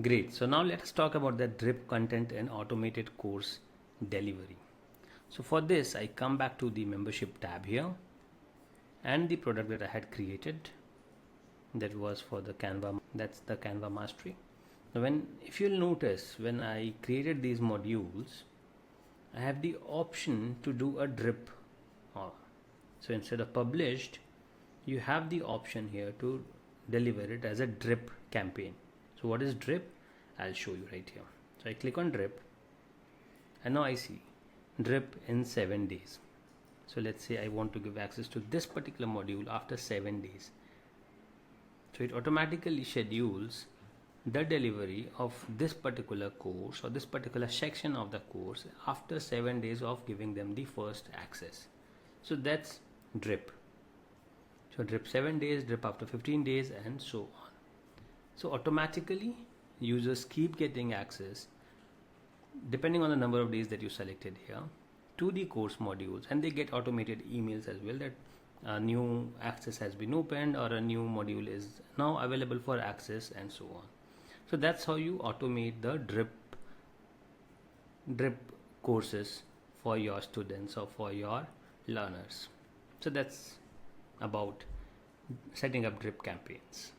Great. So now let us talk about the drip content and automated course delivery. So for this, I come back to the membership tab here and the product that I had created, that was for the Canva. That's the Canva Mastery. Now if you'll notice, when I created these modules, I have the option to do a drip. So instead of published, you have the option here to deliver it as a drip campaign. So what is drip? I'll show you right here. So I click on drip and now I see drip in 7 days. So let's say I want to give access to this particular module after 7 days. So it automatically schedules the delivery of this particular course or this particular section of the course after 7 days of giving them the first access. So that's drip. So drip 7 days, drip after 15 days, and so on. So automatically users keep getting access depending on the number of days that you selected here to the course modules, and they get automated emails as well that a new access has been opened or a new module is now available for access, and so on. So that's how you automate the drip courses for your students or for your learners. So that's about setting up drip campaigns.